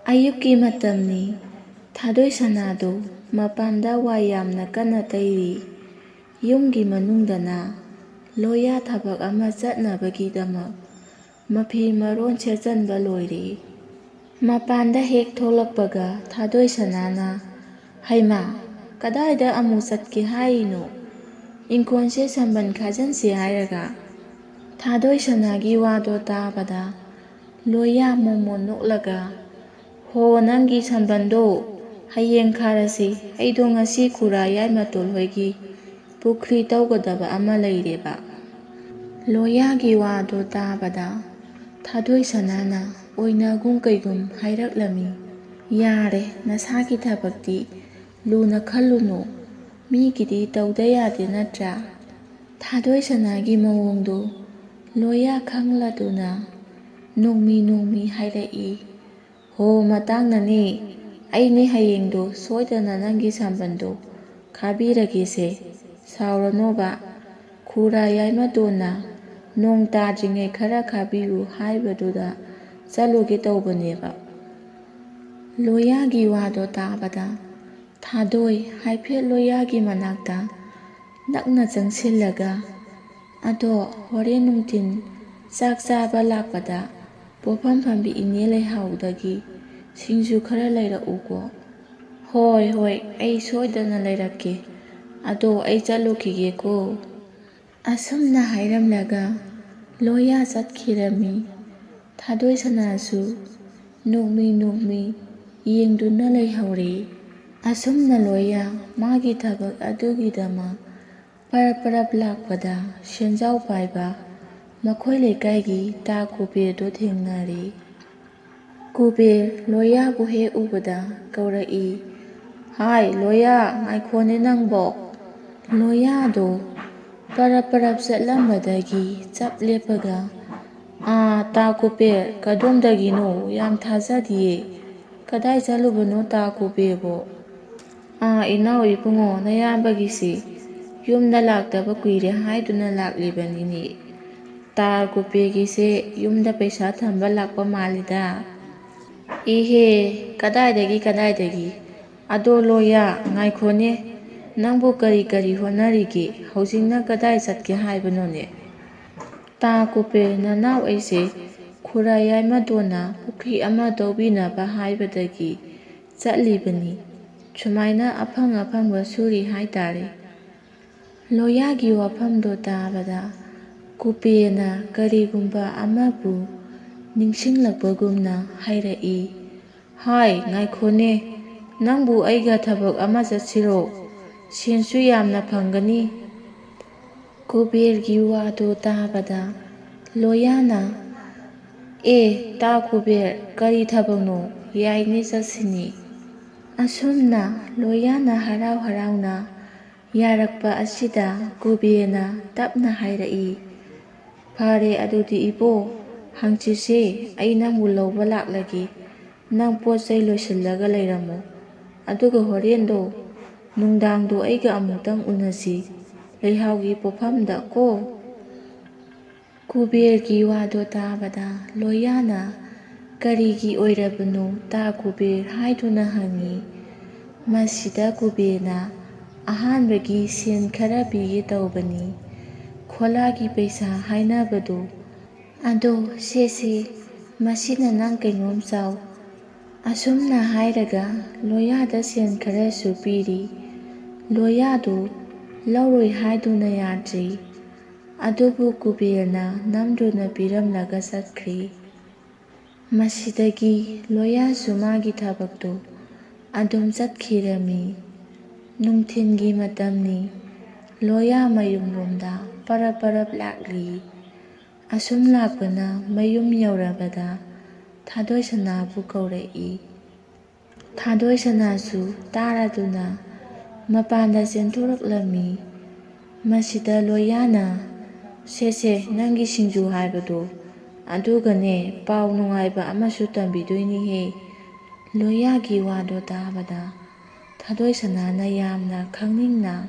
ꯑꯌꯨꯛꯀꯤ ꯃꯇꯝꯅꯤ꯫ ꯊꯥꯗꯣꯏ ꯁꯅꯥꯗꯨ ꯃꯄꯥꯟꯗ ꯋꯥꯏ ꯌꯥꯝꯅ ꯀꯟꯅ ꯇꯩꯔꯤ꯫ ꯌꯨꯝꯒꯤ ꯃꯅꯨꯡꯗꯅ ꯂꯣꯌꯥ ꯊꯕꯛ ꯑꯃ ꯆꯠꯅꯕꯒꯤꯗꯃꯛ ꯃꯐꯤ ꯃꯔꯣꯟ ꯁꯦꯠꯆꯟꯕ ꯂꯣꯏꯔꯦ꯫ ꯃꯄꯥꯟꯗ ꯍꯦꯛ ꯊꯣꯛꯂꯛꯄꯒ ꯊꯥꯗꯣꯏ ꯁꯅꯥꯅ "ꯍꯩꯃꯥ, ꯀꯗꯥꯏꯗ ꯑꯃꯨꯛ ꯆꯠꯀꯦ ꯍꯥꯏꯔꯤꯅꯣ? ꯏꯪꯈꯣꯜꯁꯦ ꯁꯝꯕꯜ ꯈꯥꯖꯟꯁꯦ ꯍꯥꯏꯔꯒ?" ꯊꯥꯗꯣꯏ ꯁꯅꯥꯒꯤ ꯋꯥꯗꯣ ꯇꯥꯕꯗ ꯂꯣꯌꯥ ꯃꯣꯃꯣ ꯅꯣꯛꯂꯒ "ꯍꯣ, ꯅꯪꯒꯤ ꯁꯝꯕꯜꯗꯣ ꯍꯌꯦꯡ ꯈꯥꯔꯁꯤ, ꯑꯩꯗꯣ ꯉꯁꯤ ꯈꯨꯔꯥ ꯌꯥꯏꯃꯇꯣꯟ ꯍꯣꯏꯒꯤ ꯄꯨꯈ꯭ꯔꯤ ꯇꯧꯒꯗꯕ ꯑꯃ ꯂꯩꯔꯦꯕ." ꯂꯣꯌꯥꯒꯤ ꯋꯥꯗꯣ ꯇꯥꯕꯗ ꯊꯥꯗꯣꯏ ꯁꯅꯥꯅ ꯑꯣꯏꯅꯒꯨꯝ ꯀꯩꯒꯨꯝ ꯍꯥꯏꯔꯛꯂꯝꯃꯤ꯫ "ꯌꯥꯔꯦ, ꯅꯁꯥꯒꯤ ꯊꯕꯛꯇꯤ ꯂꯨꯅ ꯈꯜꯂꯨꯅꯨ, ꯃꯤꯒꯤꯗꯤ ꯇꯧꯗ ꯌꯥꯗꯦ ꯅꯠꯇ꯭ꯔꯥ?" ꯊꯥꯗꯣꯏ ꯁꯅꯥꯒꯤ ꯃꯑꯣꯡꯗꯣ ꯂꯣꯌꯥ ꯈꯪꯂꯗꯨꯅ ꯅꯣꯡꯃꯤ ꯍꯥꯏꯔꯛꯏ꯫ "ꯍꯣ, ꯃꯇꯥꯡꯅꯅꯦ, ꯑꯩꯅꯦ ꯍꯌꯦꯡꯗꯣ ꯁꯣꯏꯗꯅ ꯅꯪꯒꯤ ꯁꯝꯕꯜꯗꯣ ꯈꯥꯕꯤꯔꯒꯦꯁꯦ, ꯁꯥꯎꯔꯅꯣꯕ꯫ ꯈꯨꯔꯥ ꯌꯥꯏꯃꯇꯣꯟꯅ ꯅꯣꯡ ꯇꯥꯗ꯭ꯔꯤꯉꯩ ꯈꯔ ꯈꯥꯕꯤꯌꯨ ꯍꯥꯏꯕꯗꯨꯗ ꯆꯠꯂꯨꯒꯦ ꯇꯧꯕꯅꯦꯕ." ꯂꯣꯌꯥꯒꯤ ꯋꯥꯗꯣ ꯇꯥꯕꯗ ꯊꯥꯗꯣꯏ ꯍꯥꯏꯐꯦꯠ ꯂꯣꯌꯥꯒꯤ ꯃꯅꯥꯛꯇ ꯅꯛꯅ ꯆꯪꯁꯤꯜꯂꯒ "ꯑꯗꯣ ꯍꯣꯔꯦꯟ ꯅꯨꯡꯊꯤꯟ ꯆꯥꯛ ꯆꯥꯕ ꯂꯥꯛꯄꯗ ꯄꯣꯠꯐꯝ ꯐꯝꯕꯤ ꯏꯅꯦ ꯂꯩꯍꯥꯎꯗꯒꯤ ꯁꯤꯡꯖꯨ ꯈꯔ ꯂꯩꯔꯛꯎꯀꯣ." "ꯍꯣꯏ ꯍꯣꯏ, ꯑꯩ ꯁꯣꯏꯗꯅ ꯂꯩꯔꯛꯀꯦ, ꯑꯗꯣ ꯑꯩ ꯆꯠꯂꯨꯈꯤꯒꯦꯀꯣ." ꯑꯁꯨꯝꯅ ꯍꯥꯏꯔꯝꯂꯒ ꯂꯣꯌꯥ ꯆꯠꯈꯤꯔꯝꯃꯤ꯫ ꯊꯥꯗꯣꯏ ꯁꯅꯥꯁꯨ ꯅꯣꯛꯃꯤ ꯌꯦꯡꯗꯨꯅ ꯂꯩꯍꯧꯔꯦ꯫ ꯑꯁꯨꯝꯅ ꯂꯣꯌꯥ ꯃꯥꯒꯤ ꯊꯕꯛ ꯑꯗꯨꯒꯤꯗꯃꯛ ꯄꯔꯞ ꯂꯥꯛꯄꯗ ꯁꯦꯟꯖꯥꯎ ꯄꯥꯏꯕ ꯃꯈꯣꯏ ꯂꯩꯀꯥꯏꯒꯤ ꯇꯥ ꯀꯨꯕꯦꯔꯗꯣ ꯊꯦꯡꯅꯔꯦ꯫ ꯀꯨꯕꯦꯔ ꯂꯣꯌꯥꯕꯨ ꯍꯦꯛ ꯎꯕꯗ ꯀꯧꯔꯛꯏ꯫ "ꯍꯥꯏ ꯂꯣꯌꯥ, ꯉꯥꯏꯈꯣꯅꯦ ꯅꯪꯕꯣ!" ꯂꯣꯌꯥꯗꯣ ꯄꯔꯞ ꯆꯠꯂꯝꯕꯗꯒꯤ ꯆꯞ ꯂꯦꯞꯄꯒ ꯇꯥ ꯀꯨꯕꯦꯔ, ꯀꯗꯣꯝꯗꯒꯤꯅꯣ? ꯌꯥꯝ ꯊꯥꯖꯗꯤꯌꯦ, ꯀꯗꯥꯏ ꯆꯠꯂꯨꯕꯅꯣ ꯇꯥ ꯀꯨꯕꯦꯔꯕꯣ?" "ꯏꯅꯥꯎ ꯏꯕꯨꯡꯉꯣ, ꯅꯌꯥꯝꯕꯒꯤꯁꯦ ꯌꯨꯝꯗ ꯂꯥꯛꯇꯕ ꯀꯨꯏꯔꯦ ꯍꯥꯏꯗꯨꯅ ꯂꯥꯛꯂꯤꯕꯅꯤꯅꯦ꯫ ꯇꯥ ꯀꯨꯕꯦꯔꯒꯤꯁꯦ ꯌꯨꯝꯗ ꯄꯩꯁꯥ ꯊꯝꯕ ꯂꯥꯛꯄ ꯃꯥꯜꯂꯤꯗ." "ꯏꯍꯦ, ꯀꯗꯥꯏꯗꯒꯤ? ꯑꯗꯣ ꯂꯣꯌꯥ, ꯉꯥꯏꯈꯣꯅꯦ, ꯅꯪꯕꯨ ꯀꯔꯤ ꯍꯣꯠꯅꯔꯤꯒꯦ? ꯍꯧꯖꯤꯛꯅ ꯀꯗꯥꯏ ꯆꯠꯀꯦ ꯍꯥꯏꯕꯅꯣꯅꯦ?" "ꯇꯥ ꯀꯨꯕꯦꯔ, ꯅꯅꯥꯎ ꯑꯩꯁꯦ ꯈꯨꯔꯥ ꯌꯥꯏꯃꯇꯣꯟꯅ ꯄꯨꯈ꯭ꯔꯤ ꯑꯃ ꯇꯧꯕꯤꯅꯕ ꯍꯥꯏꯕꯗꯒꯤ ꯆꯠꯂꯤꯕꯅꯤ꯫ ꯁꯨꯃꯥꯏꯅ ꯑꯐꯪꯕ ꯁꯨꯔꯤ ꯍꯥꯏꯇꯥꯔꯦ." ꯂꯣꯌꯥꯒꯤ ꯋꯥꯐꯝꯗꯣ ꯇꯥꯕꯗ ꯀꯨꯕꯦꯔꯅ ꯀꯔꯤꯒꯨꯝꯕ ꯑꯃꯕꯨ ꯅꯤꯡꯁꯤꯡꯂꯛꯄꯒꯨꯝꯅ ꯍꯥꯏꯔꯛꯏ꯫ "ꯍꯥꯏ, ꯉꯥꯏꯈꯣꯅꯦ, ꯅꯪꯕꯨ ꯑꯩꯒ ꯊꯕꯛ ꯑꯃ ꯆꯠꯁꯤꯔꯣ? ꯁꯦꯟꯁꯨ ꯌꯥꯝꯅ ꯐꯪꯒꯅꯤ." ꯀꯨꯕꯦꯔꯒꯤ ꯋꯥꯗꯣ ꯇꯥꯕꯗ ꯂꯣꯌꯥꯅ ꯇꯥ ꯀꯨꯕꯦꯔ, ꯀꯔꯤ ꯊꯕꯛꯅꯣ? ꯌꯥꯏꯅꯦ, ꯆꯠꯁꯤꯅꯦ." ꯑꯁꯨꯝꯅ ꯂꯣꯌꯥꯅ ꯍꯔꯥꯎꯅ ꯌꯥꯔꯛꯄ ꯑꯁꯤꯗ ꯀꯨꯕꯦꯔꯅ ꯇꯞꯅ ꯍꯥꯏꯔꯛꯏ꯫ "ꯐꯔꯦ, ꯑꯗꯨꯗꯤ ꯏꯕꯣ, ꯍꯥꯡꯆꯤꯠꯁꯦ ꯑꯩ ꯅꯪꯕꯨ ꯂꯧꯕ ꯂꯥꯛꯂꯒꯦ꯫ ꯅꯪ ꯄꯣꯠ ꯆꯩ ꯂꯣꯏꯁꯤꯜꯂꯒ ꯂꯩꯔꯝꯃꯣ, ꯑꯗꯨꯒ ꯍꯣꯔꯦꯟꯗꯣ ꯅꯨꯡꯗꯥꯡꯗꯣ ꯑꯩꯒ ꯑꯃꯨꯛꯇꯪ ꯎꯅꯁꯤ ꯂꯩꯍꯥꯎꯒꯤ ꯄꯣꯠꯐꯝꯗ ꯀꯣ." ꯀꯨꯕꯦꯔꯒꯤ ꯋꯥꯗꯣ ꯇꯥꯕꯗ ꯂꯣꯌꯥꯅ ꯀꯔꯤꯒꯤ ꯑꯣꯏꯔꯕꯅꯣ ꯇꯥ ꯀꯨꯕꯦꯔ ꯍꯥꯏꯗꯨꯅ ꯍꯪꯉꯤ꯫ ꯃꯁꯤꯗ ꯀꯨꯕꯦꯔꯅ "ꯑꯍꯥꯟꯕꯒꯤ ꯁꯦꯟ ꯈꯔ ꯄꯤꯒꯦ ꯇꯧꯕꯅꯤ, ꯈꯣꯜꯂꯥꯒꯤ ꯄꯩꯁꯥ ꯍꯥꯏꯅꯕꯗꯣ, ꯑꯗꯣ ꯁꯦ, ꯃꯁꯤꯅ ꯅꯪ ꯀꯩꯅꯣꯝ ꯆꯥꯎ." ꯑꯁꯨꯝꯅ ꯍꯥꯏꯔꯒ ꯂꯣꯌꯥꯗ ꯁꯦꯟ ꯈꯔꯁꯨ ꯄꯤꯔꯤ꯫ ꯂꯣꯌꯥꯗꯣ ꯂꯧꯔꯣꯏ ꯍꯥꯏꯗꯨꯅ ꯌꯥꯗ꯭ꯔꯦ, ꯑꯗꯨꯕꯨ ꯀꯨꯕꯦꯔꯅ ꯅꯝꯗꯨꯅ ꯄꯤꯔꯝꯂꯒ ꯆꯠꯈ꯭ꯔꯦ꯫ ꯃꯁꯤꯗꯒꯤ ꯂꯣꯌꯥꯁꯨ ꯃꯥꯒꯤ ꯊꯕꯛꯇꯣ ꯑꯗꯨꯝ ꯆꯠꯈꯤꯔꯝꯃꯤ꯫ ꯅꯨꯡꯊꯤꯟꯒꯤ ꯃꯇꯝꯅꯤ꯫ ꯂꯣꯌꯥ ꯃꯌꯨꯝꯂꯣꯝꯗ ꯄꯔꯞ ꯂꯥꯛꯂꯤ꯫ ꯑꯁꯨꯝ ꯂꯥꯛꯄꯅ ꯃꯌꯨꯝ ꯌꯧꯔꯕꯗ ꯊꯥꯗꯣꯏ ꯁꯅꯥꯕꯨ ꯀꯧꯔꯛꯏ꯫ ꯊꯥꯗꯣꯏ ꯁꯅꯥꯁꯨ ꯇꯥꯔꯗꯨꯅ ꯃꯄꯥꯟꯗ ꯆꯦꯟꯊꯣꯔꯛꯂꯝꯃꯤ꯫ ꯃꯁꯤꯗ ꯂꯣꯌꯥꯅ "ꯁꯦ, ꯅꯪꯒꯤ ꯁꯤꯡꯖꯨ ꯍꯥꯏꯕꯗꯣ, ꯑꯗꯨꯒꯅꯦ, ꯄꯥꯎ ꯅꯨꯡꯉꯥꯏꯕ ꯑꯃꯁꯨ ꯇꯝꯕꯤꯗꯣꯏꯅꯤꯍꯦ." ꯂꯣꯌꯥꯒꯤ ꯋꯥꯗꯣ ꯇꯥꯕꯗ ꯊꯥꯗꯣꯏ ꯁꯅꯥꯅ ꯌꯥꯝꯅ ꯈꯪꯅꯤꯡꯅ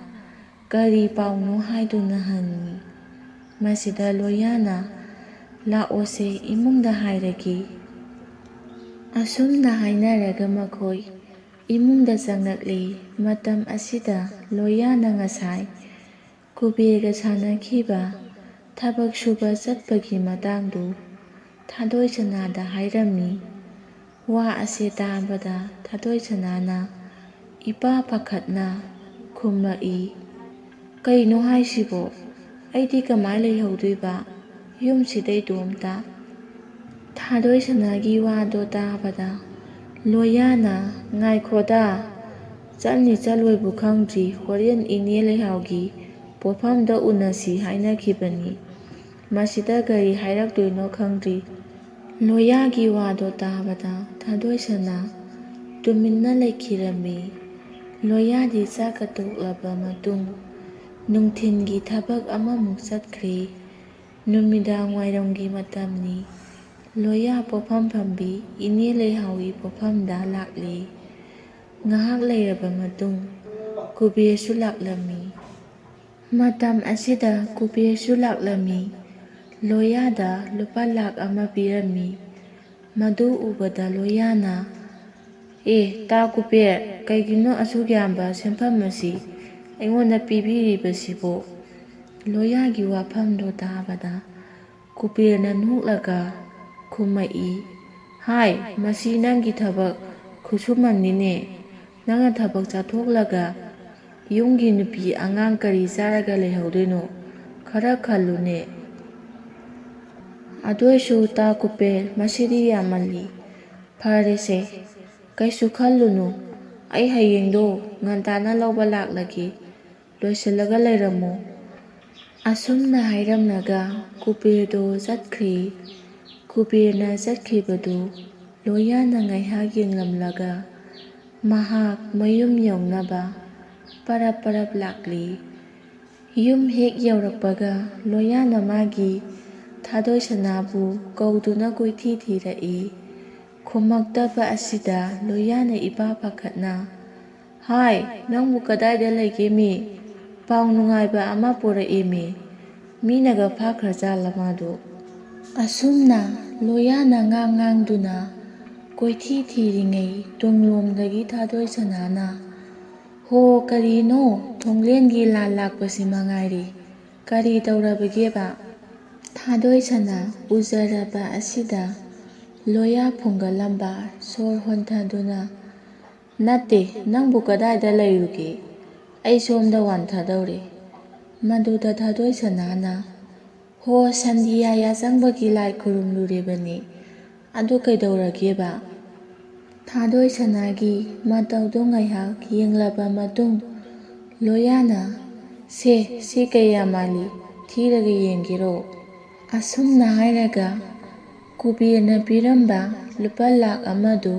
ꯀꯔꯤ ꯄꯥꯎꯅꯣ ꯍꯥꯏꯗꯨꯅ ꯍꯪꯉꯤ꯫ ꯃꯁꯤꯗ ꯂꯣꯌꯥꯅ "ꯂꯥꯛꯑꯣꯁꯦ, ꯏꯃꯨꯡꯗ ꯍꯥꯏꯔꯒꯦ." ꯑꯁꯨꯝꯅ ꯍꯥꯏꯅꯔꯒ ꯃꯈꯣꯏ ꯏꯃꯨꯡꯗ ꯆꯪꯂꯛꯂꯤ꯫ ꯃꯇꯝ ꯑꯁꯤꯗ ꯂꯣꯌꯥꯅ ꯉꯁꯥꯏ ꯀꯨꯕꯦꯔꯒ ꯁꯥꯟꯅꯈꯤꯕ ꯊꯕꯛ ꯁꯨꯕ ꯆꯠꯄꯒꯤ ꯃꯇꯥꯡꯗꯨ ꯊꯥꯗꯣꯏꯁꯅꯥꯗ ꯍꯥꯏꯔꯝꯃꯤ꯫ ꯋꯥ ꯑꯁꯤ ꯇꯥꯕꯗ ꯊꯥꯗꯣꯏꯁꯅꯥꯅ ꯏꯄꯥ ꯄꯥꯈꯠꯅ ꯈꯨꯝꯂꯛꯏ, "ꯀꯩꯅꯣ ꯍꯥꯏꯁꯤꯕꯣ? ꯑꯩꯗꯤ ꯀꯃꯥꯏ ꯂꯩꯍꯧꯗꯣꯏꯕ ꯌꯨꯝꯁꯤꯗ ꯏꯇꯣꯝꯇ?" ꯊꯥꯗꯣꯏꯁꯅꯥꯒꯤ ꯋꯥꯗꯣ ꯇꯥꯕꯗ ꯂꯣꯌꯥꯅ, "ꯉꯥꯏꯈꯣꯗꯥ, ꯆꯠꯅꯤ ꯆꯠꯂꯣꯏꯕꯨ ꯈꯪꯗ꯭ꯔꯤ, ꯍꯣꯔꯦꯟ ꯏꯅꯦ ꯂꯩꯍꯥꯎꯒꯤ ꯄꯣꯠꯐꯝꯗ ꯎꯅꯁꯤ ꯍꯥꯏꯅꯈꯤꯕꯅꯤ, ꯃꯁꯤꯗ ꯀꯔꯤ ꯍꯥꯏꯔꯛꯇꯣꯏꯅꯣ ꯈꯪꯗ꯭ꯔꯤ." ꯂꯣꯌꯥꯒꯤ ꯋꯥꯗꯣ ꯇꯥꯕꯗ ꯊꯥꯗꯣꯏꯁꯅꯥ ꯇꯨꯃꯤꯟꯅ ꯂꯩꯈꯤꯔꯝꯃꯤ꯫ ꯂꯣꯌꯥꯗꯤ ꯆꯥꯛꯀ ꯇꯣꯛꯂꯕ ꯃꯇꯨꯡ ꯅꯨꯡꯊꯤꯟꯒꯤ ꯊꯕꯛ ꯑꯃꯃꯨꯛ ꯆꯠꯈ꯭ꯔꯦ꯫ ꯅꯨꯃꯤꯗꯥꯡ ꯋꯥꯏꯔꯝꯒꯤ ꯃꯇꯝꯅꯤ꯫ ꯂꯣꯌꯥ ꯄꯣꯠꯐꯝ ꯐꯝꯕꯤ ꯏꯅꯦ ꯂꯩꯍꯥꯎꯒꯤ ꯄꯣꯠꯐꯝꯗ ꯂꯥꯛꯂꯦ꯫ ꯉꯥꯏꯍꯥꯛ ꯂꯩꯔꯕ ꯃꯇꯨꯡ ꯀꯨꯕꯦꯔꯁꯨ ꯂꯥꯛꯂꯝꯃꯤ꯫ ꯃꯇꯝ ꯑꯁꯤꯗ ꯀꯨꯕꯦꯔꯁꯨ ꯂꯥꯛꯂꯝꯃꯤ꯫ ꯂꯣꯌꯥꯗ ꯂꯨꯄꯥ ꯂꯥꯈ 1 ꯄꯤꯔꯝꯃꯤ꯫ ꯃꯗꯨ ꯎꯕꯗ ꯂꯣꯌꯥꯅ, ꯇꯥ ꯀꯨꯕꯦꯔ, ꯀꯩꯒꯤꯅꯣ ꯑꯁꯨꯛ ꯌꯥꯝꯕ ꯁꯦꯟꯐꯝ ꯑꯁꯤ ꯑꯩꯉꯣꯟꯗ ꯄꯤꯕꯤꯔꯤꯕꯁꯤꯕꯣ?" ꯂꯣꯌꯥꯒꯤ ꯋꯥꯐꯝꯗꯣ ꯇꯥꯕꯗ ꯀꯨꯕꯦꯔꯅ ꯅꯣꯛꯂꯒ ꯈꯨꯝꯃꯛꯏ, "ꯍꯥꯏ, ꯃꯁꯤ ꯅꯪꯒꯤ ꯊꯕꯛ ꯈꯨꯠꯁꯨꯃꯟꯅꯤꯅꯦ, ꯅꯪꯅ ꯊꯕꯛ ꯆꯠꯊꯣꯛꯂꯒ ꯌꯨꯝꯒꯤ ꯅꯨꯄꯤ ꯑꯉꯥꯡ ꯀꯔꯤ ꯆꯥꯔꯒ ꯂꯩꯍꯧꯗꯣꯏꯅꯣ, ꯈꯔ ꯈꯜꯂꯨꯅꯦ." "ꯑꯗꯣꯏꯁꯨ ꯇꯥ ꯀꯨꯕꯦꯔ, ꯃꯁꯤꯗꯤ ꯌꯥꯝꯃꯜꯂꯤ꯫ ꯐꯔꯦꯁꯦ, ꯀꯩꯁꯨ ꯈꯜꯂꯨꯅꯨ, ꯑꯩ ꯍꯌꯦꯡꯗꯣ ꯉꯟꯇꯥꯅ ꯂꯧꯕ ꯂꯥꯛꯂꯒꯦ, ꯂꯣꯏꯁꯤꯜꯂꯒ ꯂꯩꯔꯝꯃꯣ." ꯑꯁꯨꯝꯅ ꯍꯥꯏꯔꯝꯂꯒ ꯀꯨꯕꯦꯔꯗꯣ ꯆꯠꯈ꯭ꯔꯦ꯫ ꯀꯨꯕꯦꯔꯅ ꯆꯠꯈꯤꯕꯗꯨ ꯂꯣꯌꯥꯅ ꯉꯥꯏꯍꯥꯛ ꯌꯦꯡꯂꯝꯂꯒ ꯃꯍꯥꯛ ꯃꯌꯨꯝ ꯌꯧꯅꯕ ꯄꯔꯞ ꯄꯔꯞ ꯂꯥꯛꯂꯦ꯫ ꯌꯨꯝ ꯍꯦꯛ ꯌꯧꯔꯛꯄꯒ ꯂꯣꯌꯥꯅ ꯃꯥꯒꯤ ꯊꯥꯗꯣꯏꯁꯅꯥꯕꯨ ꯀꯧꯗꯨꯅ ꯀꯣꯏꯊꯤ ꯊꯤꯔꯛꯏ꯫ ꯈꯨꯝꯃꯛꯇꯕ ꯑꯁꯤꯗ ꯂꯣꯌꯥꯅ ꯏꯄꯥ ꯄꯥꯈꯠꯅ, "ꯍꯥꯏ, ꯅꯪꯕꯨ ꯀꯗꯥꯏꯗ ꯂꯩꯒꯦꯃꯤ? ꯄꯥꯎ ꯅꯨꯡꯉꯥꯏꯕ ꯑꯃ ꯄꯨꯔꯛꯏꯃꯤ, ꯃꯤꯅꯒ ꯐꯥꯈ꯭ꯔꯖꯥꯠꯂ ꯃꯥꯗꯣ?" ꯑꯁꯨꯝꯅ ꯂꯣꯌꯥꯅ ꯉꯥꯡꯗꯨꯅ ꯀꯣꯏꯊꯤ ꯊꯤꯔꯤꯉꯩ ꯇꯨꯡꯂꯣꯝꯗꯒꯤ ꯊꯥꯗꯣꯏꯁꯅꯥꯅ, "ꯍꯣ, ꯀꯔꯤꯅꯣ, ꯊꯣꯡꯂꯦꯟꯒꯤ ꯂꯥꯟ ꯂꯥꯛꯄꯁꯤ ꯃꯉꯥꯏꯔꯦ, ꯀꯔꯤ ꯇꯧꯔꯕꯒꯦꯕ?" ꯊꯥꯗꯣꯏꯁꯅꯥ ꯎꯖꯔꯕ ꯑꯁꯤꯗ ꯂꯣꯌꯥ ꯐꯨꯡꯒꯠꯂꯝꯕ ꯁꯣꯔ ꯍꯣꯟꯊꯗꯨꯅ, "ꯅꯠꯇꯦ, ꯅꯪꯕꯨ ꯀꯗꯥꯏꯗ ꯂꯩꯔꯨꯒꯦ? ꯑꯩ ꯁꯣꯝꯗ ꯋꯥꯟꯊꯗꯧꯔꯦ." ꯃꯗꯨꯗ ꯊꯥꯗꯣꯏꯁꯅꯥꯅ, "ꯍꯣ, ꯁꯟꯗꯤꯌꯥ ꯌꯥꯆꯪꯕꯒꯤ ꯂꯥꯏ ꯈꯨꯔꯨꯝꯂꯨꯔꯤꯕꯅꯤ, ꯑꯗꯨ ꯀꯩꯗꯧꯔꯒꯦꯕ?" ꯊꯥꯗꯣꯏꯁꯅꯥꯒꯤ ꯃꯇꯧꯗꯨ ꯉꯥꯏꯍꯥꯛ ꯌꯦꯡꯂꯕ ꯃꯇꯨꯡ ꯂꯣꯌꯥꯅ, "ꯁꯦ, ꯁꯤ ꯀꯌꯥ ꯃꯥꯜꯂꯤ, ꯊꯤꯔꯒ ꯌꯦꯡꯒꯦꯔꯣ?" ꯑꯁꯨꯝꯅ ꯍꯥꯏꯔꯒ ꯀꯨꯕꯦꯔꯅ ꯄꯤꯔꯝꯕ ꯂꯨꯄꯥ ꯂꯥꯈ 1ꯗꯨ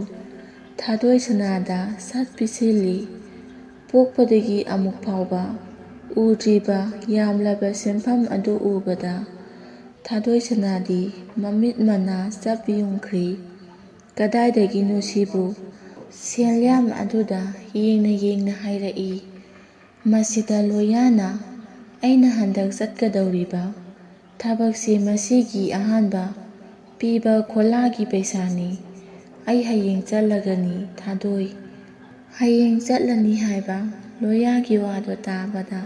ꯊꯥꯗꯣꯏꯁꯅꯥꯗ ꯁꯠ ꯄꯤꯁꯤꯜꯂꯤ꯫ ꯄꯣꯛꯄꯗꯒꯤ ꯑꯃꯨꯛ ꯐꯥꯎꯕ ꯎꯗ꯭ꯔꯤꯕ ꯌꯥꯝꯂꯕ ꯁꯦꯟꯐꯝ ꯑꯗꯨ ꯎꯕꯗ ꯊꯥꯗꯣꯏꯁꯅꯥꯗꯤ ꯃꯃꯤꯠ ꯃꯅꯥ ꯆꯞ ꯌꯨꯡꯈ꯭ꯔꯦ꯫ ꯀꯗꯥꯏꯗꯒꯤꯅꯣ ꯁꯤꯕꯨ? ꯁꯦꯜꯌꯥꯝ ꯑꯗꯨꯗ ꯌꯦꯡꯅ ꯌꯦꯡꯅ ꯍꯥꯏꯔꯛꯏ꯫ ꯃꯁꯤꯗ ꯂꯣꯌꯥꯅ, "ꯑꯩꯅ ꯍꯟꯗꯛ ꯆꯠꯀꯗꯧꯔꯤꯕ ꯊꯕꯛꯁꯤ ꯃꯁꯤꯒꯤ ꯑꯍꯥꯟꯕ ꯄꯤꯕ ꯈꯣꯜꯂꯥꯒꯤ ꯄꯩꯁꯥꯅꯤ꯫ ꯑꯩ ꯍꯌꯦꯡ ꯆꯠꯂꯒꯅꯤ ꯊꯥꯗꯣꯏ." "ꯍꯌꯦꯡ ꯆꯠꯂꯅꯤ ꯍꯥꯏꯕ?" ꯂꯣꯌꯥꯒꯤ ꯋꯥꯗꯣ ꯇꯥꯕꯗ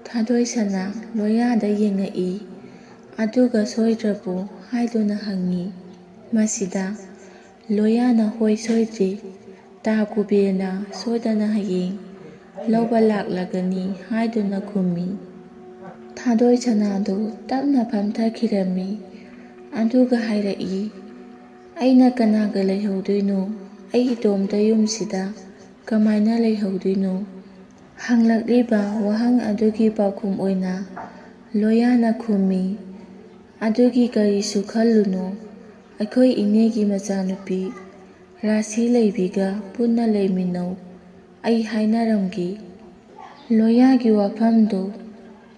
ꯊꯥꯗꯣꯏꯁꯅꯥ ꯂꯣꯌꯥꯗ ꯌꯦꯡꯉꯛꯏ, ꯑꯗꯨꯒ "ꯁꯣꯏꯗ꯭ꯔꯕꯣ?" ꯍꯥꯏꯗꯨꯅ ꯍꯪꯉꯤ꯫ ꯃꯁꯤꯗ ꯂꯣꯌꯥꯅ, "ꯍꯣꯏ, ꯁꯣꯏꯗ꯭ꯔꯦ, ꯇꯥ ꯀꯨꯕꯦꯔꯅ ꯁꯣꯏꯗꯅ ꯍꯌꯦꯡ ꯂꯧꯕ ꯂꯥꯛꯂꯒꯅꯤ" ꯍꯥꯏꯗꯨꯅ ꯈꯨꯝꯃꯤ꯫ ꯊꯥꯗꯣꯏꯁꯅꯥꯗꯨ ꯇꯞꯅ ꯐꯝꯊꯈꯤꯔꯝꯃꯤ꯫ ꯑꯗꯨꯒ ꯍꯥꯏꯔꯛꯏ, "ꯑꯩꯅ ꯀꯅꯥꯒ ꯂꯩꯍꯧꯗꯣꯏꯅꯣ? ꯑꯩ ꯏꯇꯣꯝꯇ ꯌꯨꯝꯁꯤꯗ ꯀꯃꯥꯏꯅ ꯂꯩꯍꯧꯗꯣꯏꯅꯣ?" ꯍꯪꯂꯛꯂꯤꯕ ꯋꯥꯍꯪ ꯑꯗꯨꯒꯤ ꯄꯥꯎꯈꯨꯝ ꯑꯣꯏꯅ ꯂꯣꯌꯥꯅ ꯈꯨꯝꯃꯤ, "ꯑꯗꯨꯒꯤ ꯀꯔꯤꯁꯨ ꯈꯜꯂꯨꯅꯨ, ꯑꯩꯈꯣꯏ ꯏꯅꯦꯒꯤ ꯃꯆꯥꯅꯨꯄꯤ ꯔꯥꯁꯤ ꯂꯩꯕꯤꯒ ꯄꯨꯟꯅ ꯂꯩꯃꯤꯟꯅꯧ, ꯑꯩ ꯍꯥꯏꯅꯔꯝꯒꯦ." ꯂꯣꯌꯥꯒꯤ ꯋꯥꯐꯝꯗꯨ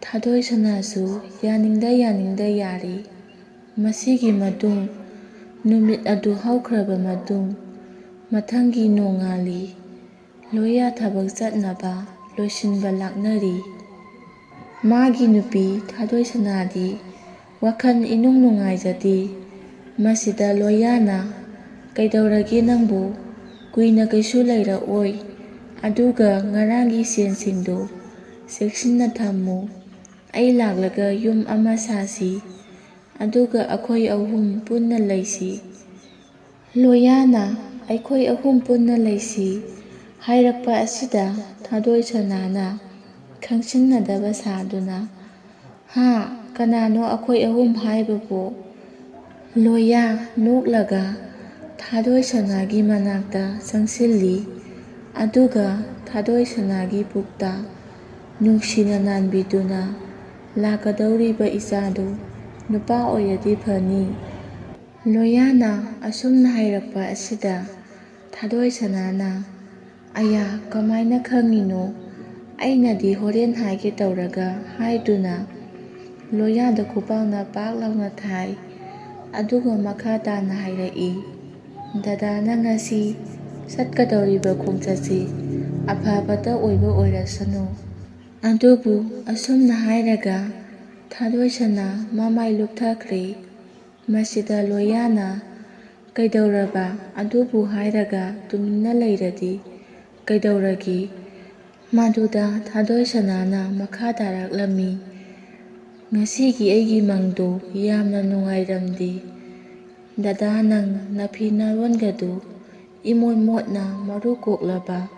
ꯊꯥꯗꯣꯏꯁꯅꯥꯁꯨ ꯌꯥꯅꯤꯡꯗ ꯌꯥꯔꯦ꯫ ꯃꯁꯤꯒꯤ ꯃꯇꯨꯡ ꯅꯨꯃꯤꯠ ꯑꯗꯨ ꯍꯧꯈ꯭ꯔꯕ ꯃꯇꯨꯡ ꯃꯊꯪꯒꯤ ꯅꯣꯡꯉꯥꯜꯂꯤ꯫ ꯂꯣꯌꯥ ꯊꯕꯛ ꯆꯠꯅꯕ ꯂꯣꯏꯁꯤꯟꯕ ꯂꯥꯛꯅꯔꯤ꯫ ꯃꯥꯒꯤ ꯅꯨꯄꯤ ꯊꯥꯗꯣꯏꯁꯅꯥꯗꯤ ꯋꯥꯈꯜ ꯏꯅꯨꯡ ꯅꯨꯡꯉꯥꯏꯖꯗꯦ꯫ ꯃꯁꯤꯗ ꯂꯣꯌꯥꯅ ꯀꯩꯗꯧꯔꯒꯦ ꯅꯪꯕꯨ? ꯀꯨꯏꯅ ꯀꯩꯁꯨ ꯂꯩꯔꯛꯑꯣꯏ, ꯑꯗꯨꯒ ꯉꯔꯥꯡꯒꯤ ꯁꯦꯟꯁꯤꯡꯗꯣ ꯆꯦꯛꯁꯤꯟꯅ ꯊꯝꯃꯨ꯫ ꯑꯩ ꯂꯥꯛꯂꯒ ꯌꯨꯝ ꯑꯃ ꯁꯥꯁꯤ, ꯑꯗꯨꯒ ꯑꯩꯈꯣꯏ ꯑꯍꯨꯝ ꯄꯨꯟꯅ ꯂꯩꯁꯤ꯫ ꯂꯣꯌꯥꯅ "ꯑꯩꯈꯣꯏ ꯑꯍꯨꯝ ꯄꯨꯟꯅ ꯂꯩꯁꯤ" ꯍꯥꯏꯔꯛꯄ ꯑꯁꯤꯗ ꯊꯥꯗꯣꯏꯁꯅꯥꯅ ꯈꯪꯁꯤꯟꯅꯗꯕ ꯁꯥꯗꯨꯅ "ꯍꯥ, ꯀꯅꯥꯅꯣ ꯑꯩꯈꯣꯏ ꯑꯍꯨꯝ ꯍꯥꯏꯕꯕꯨ?" ꯂꯣꯌꯥ ꯅꯣꯛꯂꯒ ꯊꯥꯗꯣꯏꯁꯅꯥꯒꯤ ꯃꯅꯥꯛꯇ ꯆꯪꯁꯤꯜꯂꯤ, ꯑꯗꯨꯒ ꯊꯥꯗꯣꯏꯁꯅꯥꯒꯤ ꯄꯨꯛꯇ ꯅꯨꯡꯁꯤꯅ ꯅꯥꯟꯕꯤꯗꯨꯅ "ꯂꯥꯛꯀꯗꯧꯔꯤꯕ ꯏꯆꯥꯗꯨ ꯅꯨꯄꯥ ꯑꯣꯏꯔꯗꯤ ꯐꯅꯤ"꯫ ꯂꯣꯌꯥꯅ ꯑꯁꯨꯝꯅ ꯍꯥꯏꯔꯛꯄ ꯑꯁꯤꯗ ꯊꯥꯗꯣꯏꯁꯅꯥꯅ "ꯑꯌꯥ, ꯀꯃꯥꯏꯅ ꯈꯪꯉꯤꯅꯣ? ꯑꯩꯅꯗꯤ ꯍꯣꯔꯦꯟ ꯍꯥꯏꯒꯦ ꯇꯧꯔꯒ" ꯍꯥꯏꯗꯨꯅ ꯂꯣꯌꯥꯗ ꯈꯨꯄꯥꯛꯅ ꯄꯥꯛ ꯂꯥꯎꯅ ꯊꯥꯏ, ꯑꯗꯨꯒ ꯃꯈꯥ ꯇꯥꯅ ꯍꯥꯏꯔꯛꯏ, "ꯗꯗꯥꯅ ꯉꯁꯤ ꯆꯠꯀꯗꯧꯔꯤꯕ ꯈꯣꯡꯆꯠꯁꯤ ꯑꯐꯕꯇ ꯑꯣꯏꯕ ꯑꯣꯏꯔꯁꯅꯨ"꯫ ꯑꯗꯨꯕꯨ ꯑꯁꯨꯝꯅ ꯍꯥꯏꯔꯒ ꯊꯥꯗꯣꯏꯁꯅꯥ ꯃꯃꯥꯏ ꯂꯨꯞꯊꯈ꯭ꯔꯦ꯫ ꯃꯁꯤꯗ ꯂꯣꯌꯥꯅ "ꯀꯩꯗꯧꯔꯕ? ꯑꯗꯨꯕꯨ ꯍꯥꯏꯔꯒ ꯇꯨꯃꯤꯟꯅ ꯂꯩꯔꯗꯤ ꯀꯩꯗꯧꯔꯒꯦ?" ꯃꯗꯨꯗ ꯊꯥꯗꯣꯏꯁꯅꯥꯅ ꯃꯈꯥ ꯇꯥꯔꯛꯂꯝꯃꯤ, "ꯉꯁꯤꯒꯤ ꯑꯩꯒꯤ ꯃꯪꯗꯣ ꯌꯥꯝꯅ ꯅꯨꯡꯉꯥꯏꯔꯝꯗꯦ꯫ ꯗꯗꯥ, ꯅꯪ ꯅꯐꯤ ꯅꯔꯣꯟꯒꯗꯨ ꯏꯃꯣꯠ ꯃꯣꯠꯅ ꯃꯔꯨ ꯀꯣꯛꯂꯕ,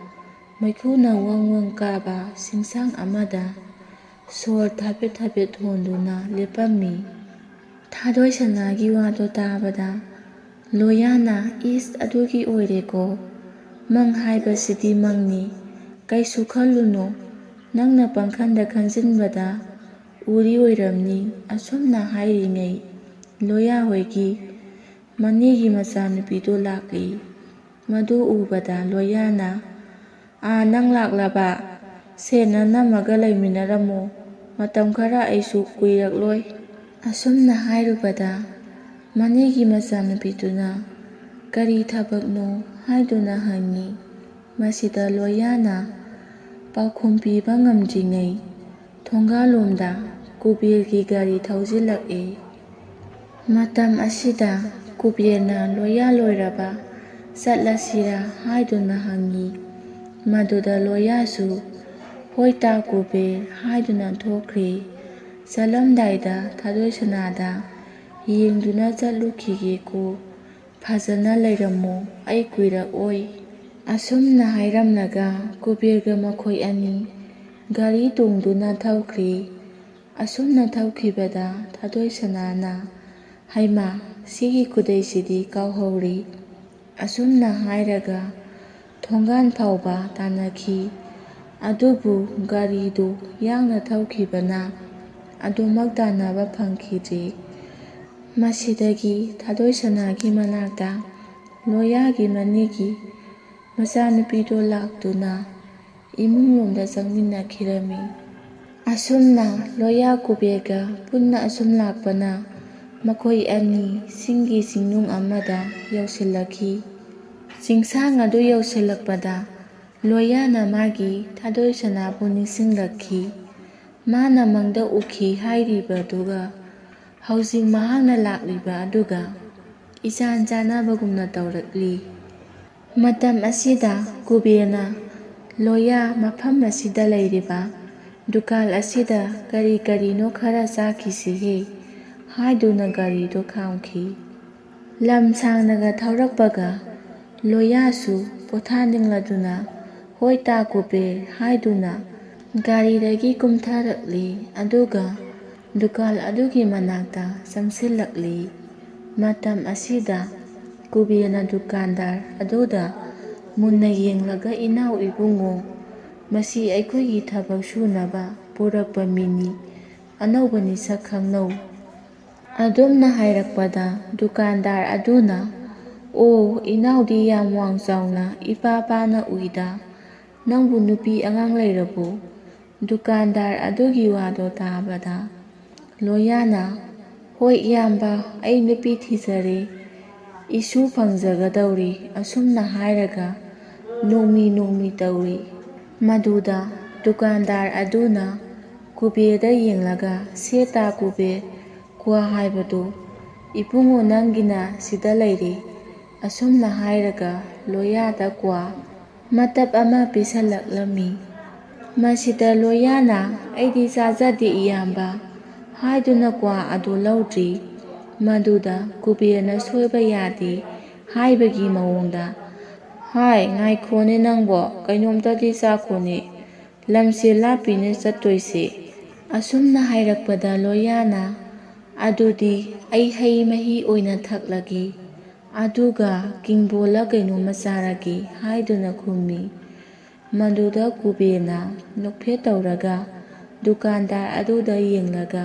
ꯃꯩꯈꯨꯅ ꯋꯪ ꯋꯪ ꯀꯥꯕ ꯆꯤꯡꯁꯥꯡ ꯑꯃꯗ ꯁꯣꯔ ꯊꯕꯦꯠ ꯊꯕꯦꯠ ꯍꯣꯟꯗꯨꯅ ꯂꯦꯞꯄꯝꯃꯤ"꯫ ꯊꯥꯗꯣꯏꯁꯅꯥꯒꯤ ꯋꯥꯗꯣ ꯇꯥꯕꯗ ꯂꯣꯌꯥꯅ "ꯏꯁ, ꯑꯗꯨꯒꯤ ꯑꯣꯏꯔꯦꯀꯣ? ꯃꯪ ꯍꯥꯏꯕꯁꯤꯗꯤ ꯃꯪꯅꯤ, ꯀꯩꯁꯨ ꯈꯜꯂꯨꯅꯨ, ꯅꯪꯅ ꯄꯪꯈꯟꯗ ꯈꯟꯖꯤꯟꯕꯗ ꯎꯔꯤ ꯑꯣꯏꯔꯝꯅꯤ"꯫ ꯑꯁꯨꯝꯅ ꯍꯥꯏꯔꯤꯉꯩ ꯂꯣꯌꯥ ꯍꯣꯏꯒꯤ ꯃꯅꯦꯒꯤ ꯃꯆꯥꯅꯨꯄꯤꯗꯣ ꯂꯥꯛꯏ꯫ ꯃꯗꯨ ꯎꯕꯗ ꯂꯣꯌꯥꯅ ꯅꯪ ꯂꯥꯛꯂꯕ? ꯁꯦ, ꯅꯅꯝꯃꯒ ꯂꯩꯃꯤꯟꯅꯔꯝꯃꯨ, ꯃꯇꯝ ꯈꯔ ꯑꯩꯁꯨ ꯀꯨꯏꯔꯛꯂꯣꯏ"꯫ ꯑꯁꯨꯝꯅ ꯍꯥꯏꯔꯨꯕꯗ ꯃꯅꯦꯒꯤ ꯃꯆꯥꯅꯨꯄꯤꯗꯨꯅ "ꯀꯔꯤ ꯊꯕꯛꯅꯣ?" ꯍꯥꯏꯗꯨꯅ ꯍꯪꯉꯤ꯫ ꯃꯁꯤꯗ ꯂꯣꯌꯥꯅ ꯄꯥꯎꯈꯨꯝ ꯄꯤꯕ ꯉꯝꯗ꯭ꯔꯤꯉꯩ ꯊꯣꯡꯒꯥꯜꯂꯣꯝꯗ ꯀꯨꯕꯦꯔꯒꯤ ꯒꯥꯔꯤ ꯊꯧꯖꯤꯜꯂꯛꯑꯦ꯫ ꯃꯇꯝ ꯑꯁꯤꯗ ꯀꯨꯕꯦꯔꯅ "ꯂꯣꯌꯥ ꯂꯣꯏꯔꯕ? ꯆꯠꯂꯁꯤꯔꯥ?" ꯍꯥꯏꯗꯨꯅ ꯍꯪꯉꯤ꯫ ꯃꯗꯨꯗ ꯂꯣꯌꯥꯁꯨ "ꯍꯣꯏ ꯇꯥ ꯀꯨꯕꯦꯔ" ꯍꯥꯏꯗꯨꯅ ꯊꯣꯛꯈ꯭ꯔꯦ꯫ ꯆꯠꯂꯝꯗꯥꯏꯗ ꯊꯥꯗꯣꯏꯁꯅꯥꯗ "ꯌꯦꯡꯗꯨꯅ ꯆꯠꯂꯨꯈꯤꯒꯦꯀꯣ, ꯐꯖꯅ ꯂꯩꯔꯝꯃꯨ, ꯑꯩ ꯀꯨꯏꯔꯛꯑꯣꯏ"꯫ ꯑꯁꯨꯝꯅ ꯍꯥꯏꯔꯝꯂꯒ ꯀꯨꯕꯦꯔꯒ ꯃꯈꯣꯏ ꯑꯅꯤ ꯒꯥꯔꯤ ꯇꯣꯡꯗꯨꯅ ꯊꯧꯈ꯭ꯔꯦ꯫ ꯑꯁꯨꯝꯅ ꯊꯧꯈꯤꯕꯗ ꯊꯥꯗꯣꯏꯁꯅꯥꯅ "ꯍꯩꯃꯥ, ꯁꯤꯒꯤ ꯈꯨꯗꯩꯁꯤꯗꯤ ꯀꯥꯎꯍꯧꯔꯦ"꯫ ꯑꯁꯨꯝꯅ ꯍꯥꯏꯔꯒ ꯊꯣꯡꯒꯥꯟ ꯐꯥꯎꯕ ꯇꯥꯟꯅꯈꯤ꯫ ꯑꯗꯨꯕꯨ ꯒꯥꯔꯤꯗꯨ ꯌꯥꯡꯅ ꯊꯧꯈꯤꯕꯅ ꯑꯗꯨꯃꯛ ꯇꯥꯟꯅꯕ ꯐꯪꯈꯤꯗ꯭ꯔꯦ꯫ ꯃꯁꯤꯗꯒꯤ ꯊꯥꯗꯣꯏꯁꯅꯥꯒꯤ ꯃꯅꯥꯛꯇ ꯂꯣꯌꯥꯒꯤ ꯃꯅꯦꯒꯤ ꯃꯆꯥꯅꯨꯄꯤꯗꯣ ꯂꯥꯛꯇꯨꯅ ꯏꯃꯨꯡꯂꯣꯝꯗ ꯆꯪꯃꯤꯟꯅꯈꯤꯔꯝꯃꯤ꯫ ꯑꯁꯨꯝꯅ ꯂꯣꯌꯥ ꯀꯨꯕꯦꯔꯒ ꯄꯨꯟꯅ ꯑꯁꯨꯝ ꯂꯥꯛꯄꯅ ꯃꯈꯣꯏ ꯑꯅꯤ ꯆꯤꯡꯒꯤ ꯆꯤꯡꯅꯨꯡ ꯑꯃꯗ ꯌꯧꯁꯤꯜꯂꯛꯈꯤ꯫ ꯆꯤꯡꯁꯥꯡ ꯑꯗꯨ ꯌꯧꯁꯤꯜꯂꯛꯄꯗ ꯂꯣꯌꯥꯅ ꯃꯥꯒꯤ ꯊꯥꯗꯣꯏꯁꯅꯥꯕꯨ ꯅꯤꯡꯁꯤꯡꯂꯛꯈꯤ꯫ ꯃꯥꯅ ꯃꯪꯗ ꯎꯈꯤ ꯍꯥꯏꯔꯤꯕꯗꯨꯒ ꯍꯧꯖꯤꯛ ꯃꯍꯥꯛꯅ ꯂꯥꯛꯂꯤꯕ ꯑꯗꯨꯒ ꯏꯆꯥꯟ ꯆꯥꯟꯅꯕꯒꯨꯝꯅ ꯇꯧꯔꯛꯂꯤ꯫ ꯃꯇꯝ ꯑꯁꯤꯗ ꯀꯨꯕꯦꯔꯅ "ꯂꯣꯌꯥ, ꯃꯐꯝ ꯑꯁꯤꯗ ꯂꯩꯔꯤꯕ ꯗꯨꯀꯥꯟ ꯑꯁꯤꯗ ꯀꯔꯤ ꯀꯔꯤꯅꯣ ꯈꯔ ꯆꯥꯈꯤꯁꯤꯍꯦ" ꯍꯥꯏꯗꯨꯅ ꯒꯥꯔꯤꯗꯣ ꯈꯥꯝꯈꯤ꯫ ꯂꯝ ꯁꯥꯡꯅꯒ ꯊꯧꯔꯛꯄꯒ ꯂꯣꯌꯥꯁꯨ ꯄꯣꯊꯥꯅꯤꯡꯂꯗꯨꯅ "ꯍꯣꯏ ꯇꯥ ꯀꯨꯕꯦꯔ" ꯍꯥꯏꯗꯨꯅ ꯒꯥꯔꯤꯗꯒꯤ ꯀꯨꯝꯊꯔꯛꯂꯤ, ꯑꯗꯨꯒ ꯗꯨꯀꯥꯟ ꯑꯗꯨꯒꯤ ꯃꯅꯥꯛꯇ ꯆꯪꯁꯤꯜꯂꯛꯂꯤ꯫ ꯃꯇꯝ ꯑꯁꯤꯗ ꯀꯨꯕꯦꯔꯅ ꯗꯨꯀꯥꯟꯗꯥꯔ ꯑꯗꯨꯗ ꯃꯨꯟꯅ ꯌꯦꯡꯂꯒ "ꯏꯅꯥꯎ ꯏꯕꯨꯡꯉꯣ, ꯃꯁꯤ ꯑꯩꯈꯣꯏꯒꯤ ꯊꯕꯛ ꯁꯨꯅꯕ ꯄꯨꯔꯛꯄ ꯃꯤꯅꯤ, ꯑꯅꯧꯕꯅꯤ, ꯁꯛ ꯈꯪꯅꯧ"꯫ ꯑꯗꯨꯝꯅ ꯍꯥꯏꯔꯛꯄꯗ ꯗꯨꯀꯥꯟꯗꯥꯔ ꯑꯗꯨꯅ "ꯑꯣ, ꯏꯅꯥꯎꯗꯤ ꯌꯥꯝ ꯋꯥꯡ ꯆꯥꯎꯅ ꯏꯄꯥ ꯄꯥꯅ ꯎꯏꯗ, ꯅꯪꯕꯨ ꯅꯨꯄꯤ ꯑꯉꯥꯡ ꯂꯩꯔꯕꯣ"꯫ ꯗꯨꯀꯥꯟꯗꯥꯔ ꯑꯗꯨꯒꯤ ꯋꯥꯗꯣ ꯇꯥꯕꯗ ꯂꯣꯌꯥꯅ "ꯍꯣꯏ ꯏꯌꯥꯝꯕ, ꯑꯩ ꯅꯨꯄꯤ ꯊꯤꯖꯔꯦ, ꯏꯁꯨ ꯐꯪꯖꯒꯗꯧꯔꯤ"꯫ ꯑꯁꯨꯝꯅ ꯍꯥꯏꯔꯒ ꯅꯣꯛꯃꯤ ꯅꯣꯛꯃꯤ ꯇꯧꯏ꯫ ꯃꯗꯨꯗ ꯗꯨꯀꯥꯟꯗꯥꯔ ꯑꯗꯨꯅ ꯀꯨꯕꯦꯔꯗ ꯌꯦꯡꯂꯒ "ꯁꯦ ꯇꯥ ꯀꯨꯕꯦꯔ, ꯀ꯭ꯋꯥ ꯍꯥꯏꯕꯗꯣ ꯏꯕꯨꯡꯉꯣ ꯅꯪꯒꯤꯅ ꯁꯤꯗ ꯂꯩꯔꯦ, ꯑꯁꯨꯝꯅ ꯍꯥꯏꯔꯒ ꯂꯣꯌꯥꯗ ꯀ꯭ꯋꯥ ꯃꯇꯞ ꯑꯃ ꯄꯤꯁꯜꯂꯛꯂꯝꯃꯤ꯫ ꯃꯁꯤꯗ ꯂꯣꯌꯥꯅ "ꯑꯩꯗꯤ ꯆꯥꯖꯗꯦ ꯏꯌꯥꯝꯕ" ꯍꯥꯏꯗꯨꯅ ꯀ꯭ꯋꯥ ꯑꯗꯨ ꯂꯧꯗ꯭ꯔꯤ꯫ ꯃꯗꯨꯗ ꯀꯨꯕꯦꯔꯅ "ꯁꯣꯏꯕ ꯌꯥꯗꯦ" ꯍꯥꯏꯕꯒꯤ ꯃꯑꯣꯡꯗ "ꯍꯥꯏ ꯉꯥꯏꯈꯣꯅꯦ ꯅꯪꯕꯣ, ꯀꯩꯅꯣꯝꯇꯗꯤ ꯆꯥꯈꯣꯅꯦ, ꯂꯝꯁꯦ ꯂꯥꯞꯄꯤꯅꯦ ꯆꯠꯇꯣꯏꯁꯦ" ꯑꯁꯨꯝꯅ ꯍꯥꯏꯔꯛꯄꯗ ꯂꯣꯌꯥꯅ "ꯑꯗꯨꯗꯤ ꯑꯩ ꯍꯩ ꯃꯍꯤ ꯑꯣꯏꯅ ꯊꯛꯂꯒꯦ, ꯑꯗꯨꯒ ꯀꯤꯡꯕꯣꯜꯂ ꯀꯩꯅꯣꯝꯃ ꯆꯥꯔꯒꯦ" ꯍꯥꯏꯗꯨꯅ ꯈꯨꯝꯃꯤ꯫ ꯃꯗꯨꯗ ꯀꯨꯕꯦꯔꯅ ꯅꯣꯛꯐꯦꯠ ꯇꯧꯔꯒ ꯗꯨꯀꯥꯟꯗꯥꯔ ꯑꯗꯨꯗ ꯌꯦꯡꯂꯒ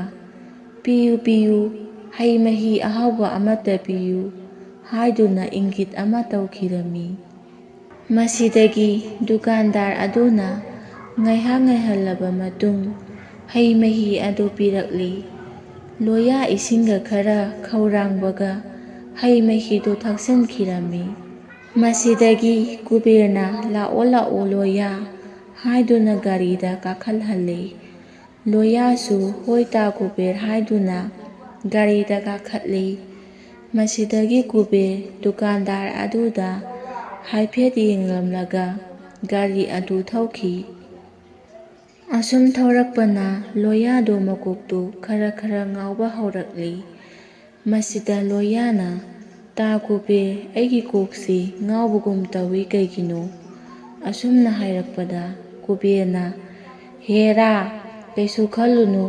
"ꯄꯤꯌꯨ ꯄꯤꯌꯨ, ꯍꯩ ꯃꯍꯤ ꯑꯍꯥꯎꯕ ꯑꯃꯠꯇ ꯄꯤꯌꯨ" ꯍꯥꯏꯗꯨꯅ ꯏꯪꯒꯤꯠ ꯑꯃ ꯇꯧꯈꯤꯔꯝꯃꯤ꯫ ꯃꯁꯤꯗꯒꯤ ꯗꯨꯀꯥꯟꯗꯥꯔ ꯑꯗꯨꯅ ꯉꯥꯏꯍꯥꯛ ꯉꯥꯏꯍꯜꯂꯕ ꯃꯇꯨꯡ ꯍꯩ ꯃꯍꯤ ꯑꯗꯨ ꯄꯤꯔꯛꯂꯤ꯫ ꯂꯣꯌꯥ ꯏꯁꯤꯡꯒ ꯈꯔ ꯈꯧꯔꯥꯡꯕꯒ ꯍꯩ ꯃꯍꯤꯗꯨ ꯊꯛꯆꯤꯟꯈꯤꯔꯝꯃꯤ꯫ ꯃꯁꯤꯗꯒꯤ ꯀꯨꯕꯦꯔꯅ "ꯂꯥꯛꯑꯣ ꯂꯥꯛꯑꯣ ꯂꯣꯌꯥ" ꯍꯥꯏꯗꯨꯅ ꯒꯥꯔꯤꯗ ꯀꯥꯈꯠꯍꯜꯂꯦ꯫ ꯂꯣꯌꯥꯁꯨ "ꯍꯣꯏ ꯇꯥ ꯀꯨꯕꯦꯔ" ꯍꯥꯏꯗꯨꯅ ꯒꯥꯔꯤꯗ ꯀꯥꯈꯠꯂꯦ꯫ ꯃꯁꯤꯗꯒꯤ ꯀꯨꯕꯦꯔ ꯗꯨꯀꯥꯟꯗꯥꯔ ꯑꯗꯨꯗ ꯍꯥꯏꯐꯦꯠ ꯌꯦꯡꯂꯝꯂꯒ ꯒꯥꯔꯤ ꯑꯗꯨ ꯊꯧꯈꯤ꯫ ꯑꯁꯨꯝ ꯊꯧꯔꯛꯄꯅ ꯂꯣꯌꯥꯗꯣ ꯃꯀꯣꯛꯇꯨ ꯈꯔ ꯈꯔ ꯉꯥꯎꯕ ꯍꯧꯔꯛꯂꯤ꯫ ꯃꯁꯤꯗ ꯂꯣꯌꯥꯅ "ꯇꯥ ꯀꯨꯕꯦꯔ, ꯑꯩꯒꯤ ꯀꯣꯛꯁꯤ ꯉꯥꯎꯕꯒꯨꯝ ꯇꯧꯏ ꯀꯩꯒꯤꯅꯣ" ꯑꯁꯨꯝꯅ ꯍꯥꯏꯔꯛꯄꯗ ꯀꯨꯕꯦꯔꯅ "ꯍꯦꯔꯥ, ꯀꯩꯁꯨ ꯈꯜꯂꯨꯅꯨ,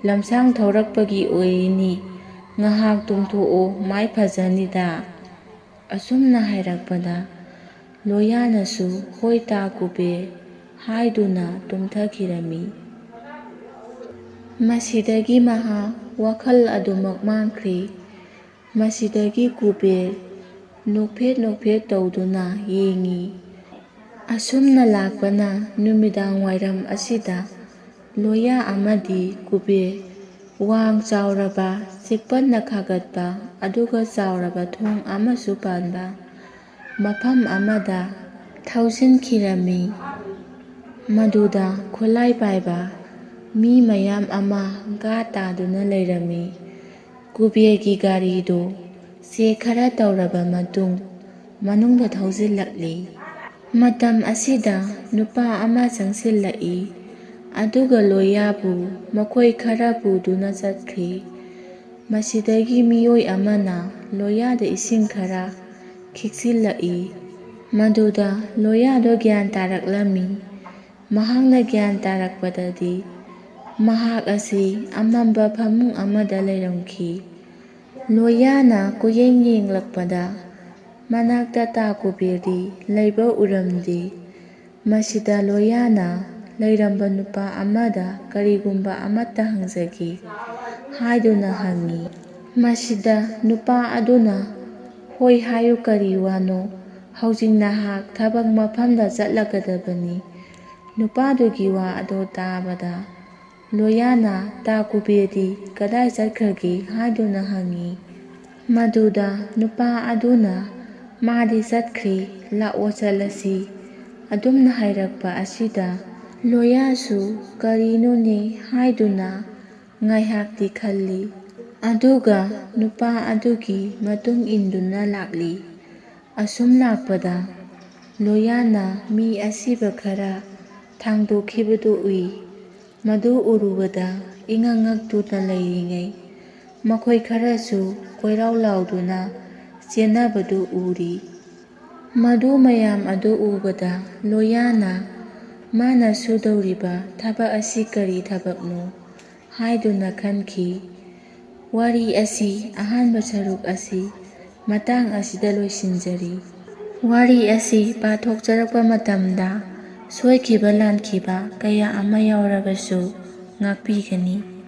ꯂꯝꯁꯥꯡ ꯊꯧꯔꯛꯄꯒꯤ ꯑꯣꯏꯔꯤꯅꯤ, ꯉꯍꯥꯛ ꯇꯨꯝꯊꯣꯛꯑꯣ ꯃꯥꯏ ꯐꯖꯅꯤꯗ" ꯑꯁꯨꯝꯅ ꯍꯥꯏꯔꯛꯄꯗ ꯂꯣꯌꯥꯅꯁꯨ "ꯍꯣꯏ ꯇꯥ ꯀꯨꯕꯦꯔ" ꯍꯥꯏꯗꯨꯅ ꯇꯨꯝꯊꯈꯤꯔꯝꯃꯤ꯫ ꯃꯁꯤꯗꯒꯤ ꯃꯍꯥꯛ ꯋꯥꯈꯜ ꯑꯗꯨꯃꯛ ꯃꯥꯡꯈ꯭ꯔꯦ꯫ ꯃꯁꯤꯗꯒꯤ ꯀꯨꯕꯦꯔ ꯅꯣꯛꯐꯦꯠ ꯅꯣꯛꯐꯦꯠ ꯇꯧꯗꯨꯅ ꯌꯦꯡꯉꯤ꯫ ꯑꯁꯨꯝꯅ ꯂꯥꯛꯄꯅ ꯅꯨꯃꯤꯗꯥꯡꯋꯥꯏꯔꯝ ꯑꯁꯤꯗ ꯂꯣꯌꯥ ꯑꯃꯗꯤ ꯀꯨꯕꯦꯔ ꯋꯥꯡ ꯆꯥꯎꯔꯕ, ꯆꯦꯛꯄꯟꯅ ꯈꯥꯒꯠꯄ ꯑꯗꯨꯒ ꯆꯥꯎꯔꯕ ꯊꯣꯡ ꯑꯃꯁꯨ ꯄꯥꯟꯕ ꯃꯐꯝ ꯑꯃꯗ ꯊꯧꯖꯤꯟꯈꯤꯔꯝꯃꯤ꯫ ꯃꯗꯨꯗ ꯈꯨꯠꯂꯥꯏ ꯄꯥꯏꯕ ꯃꯤ ꯃꯌꯥꯝ ꯑꯃ ꯒꯥꯔꯗ ꯇꯥꯗꯨꯅ ꯂꯩꯔꯝꯃꯤ꯫ ꯀꯨꯕꯦꯔꯒꯤ ꯒꯥꯔꯤꯗꯨ ꯆꯦꯛ ꯈꯔ ꯇꯧꯔꯕ ꯃꯇꯨꯡ ꯃꯅꯨꯡꯗ ꯊꯧꯖꯤꯜꯂꯛꯂꯤ꯫ ꯃꯇꯝ ꯑꯁꯤꯗ ꯅꯨꯄꯥ ꯑꯃ ꯆꯪꯁꯤꯜꯂꯛꯏ꯫ ꯑꯗꯨꯒ ꯂꯣꯌꯥꯕꯨ ꯃꯈꯣꯏ ꯈꯔ ꯄꯨꯗꯨꯅ ꯆꯠꯈ꯭ꯔꯤ꯫ ꯃꯁꯤꯗꯒꯤ ꯃꯤꯑꯣꯏ ꯑꯃꯅ ꯂꯣꯌꯥꯗ ꯏꯁꯤꯡ ꯈꯔ ꯈꯤꯛꯆꯤꯜꯂꯛꯏ꯫ ꯃꯗꯨꯗ ꯂꯣꯌꯥꯗꯣ ꯒ꯭ꯌꯥꯟ ꯇꯥꯔꯛꯂꯝꯃꯤ꯫ ꯃꯍꯥꯛꯅ ꯒ꯭ꯌꯥꯟ ꯇꯥꯔꯛꯄꯗꯗꯤ ꯃꯍꯥꯛ ꯑꯁꯤ ꯑꯃꯝꯕ ꯐꯃꯨꯡ ꯑꯃꯗ ꯂꯩꯔꯝꯈꯤ꯫ ꯂꯣꯌꯥꯅ ꯀꯣꯏꯌꯦꯡ ꯌꯦꯡꯂꯛꯄꯗ ꯃꯅꯥꯛꯇ ꯇꯥ ꯀꯨꯕꯦꯔꯗꯤ ꯂꯩꯕ ꯎꯔꯝꯗꯦ꯫ ꯃꯁꯤꯗ ꯂꯣꯌꯥꯅ ꯂꯩꯔꯝꯕ ꯅꯨꯄꯥ ꯑꯃꯗ ꯀꯔꯤꯒꯨꯝꯕ ꯑꯃꯠꯇ ꯍꯪꯖꯒꯦ ꯍꯥꯏꯗꯨꯅ ꯍꯪꯉꯤ꯫ ꯃꯁꯤꯗ ꯅꯨꯄꯥ ꯑꯗꯨꯅ "ꯍꯣꯏ ꯍꯥꯏꯌꯨ, ꯀꯔꯤ ꯋꯥꯅꯣ, ꯍꯧꯖꯤꯛ ꯅꯍꯥꯛ ꯊꯕꯛ ꯃꯐꯝꯗ ꯆꯠꯂꯒꯗꯕꯅꯤ" ꯅꯨꯄꯥꯗꯨꯒꯤ ꯋꯥ ꯑꯗꯨ ꯇꯥꯕꯗ ꯂꯣꯌꯥꯅ "ꯇꯥ ꯀꯨꯕꯦꯔꯗꯤ ꯀꯗꯥꯏ ꯆꯠꯈ꯭ꯔꯒꯦ" ꯍꯥꯏꯗꯨꯅ ꯍꯪꯉꯤ꯫ ꯃꯗꯨꯗ ꯅꯨꯄꯥ ꯑꯗꯨꯅ "ꯃꯥꯗꯤ ꯆꯠꯈ꯭ꯔꯦ, ꯂꯥꯛꯑꯣ ꯆꯠꯂꯁꯤ" ꯑꯗꯨꯝꯅ ꯍꯥꯏꯔꯛꯄ ꯑꯁꯤꯗ ꯂꯣꯌꯥꯁꯨ "ꯀꯔꯤꯅꯣꯅꯦ" ꯍꯥꯏꯗꯨꯅ ꯉꯥꯏꯍꯥꯛꯇꯤ ꯈꯜꯂꯤ꯫ ꯑꯗꯨꯒ ꯅꯨꯄꯥ ꯑꯗꯨꯒꯤ ꯃꯇꯨꯡ ꯏꯟꯗꯨꯅ ꯂꯥꯛꯂꯤ꯫ ꯑꯁꯨꯝ ꯂꯥꯛꯄꯗ ꯂꯣꯌꯥꯅ ꯃꯤ ꯑꯁꯤꯕ ꯈꯔ ꯊꯥꯡꯗꯣꯛꯈꯤꯕꯗꯨ ꯎꯏ꯫ ꯃꯗꯨ ꯎꯔꯨꯕꯗ ꯏꯉꯛ ꯉꯛꯇꯨꯅ ꯂꯩꯔꯤꯉꯩ ꯃꯈꯣꯏ ꯈꯔꯁꯨ ꯀꯣꯏꯔꯥꯎ ꯂꯥꯎꯗꯨꯅ ꯆꯦꯟꯅꯕꯗꯨ ꯎꯔꯤ꯫ ꯃꯗꯨ ꯃꯌꯥꯝ ꯑꯗꯨ ꯎꯕꯗ ꯂꯣꯌꯥꯅ ꯃꯥꯅ ꯁꯨꯗꯧꯔꯤꯕ ꯊꯕꯛ ꯑꯁꯤ ꯀꯔꯤ ꯊꯕꯛꯅꯣ ꯍꯥꯏꯗꯨꯅ ꯈꯟꯈꯤ꯫ ꯋꯥꯔꯤ ꯑꯁꯤ ꯑꯍꯥꯟꯕ ꯁꯔꯨꯛ ꯑꯁꯤ ꯃꯇꯥꯡ ꯑꯁꯤꯗ ꯂꯣꯏꯁꯤꯟꯖꯔꯤ꯫ ꯋꯥꯔꯤ ꯑꯁꯤ ꯄꯥꯊꯣꯛꯆꯔꯛꯄ ꯃꯇꯝꯗ ꯁꯣꯏꯈꯤꯕ ꯂꯥꯟꯈꯤꯕ ꯀꯌꯥ ꯑꯃ ꯌꯥꯎꯔꯕꯁꯨ ꯉꯥꯛꯄꯤꯒꯅꯤ꯫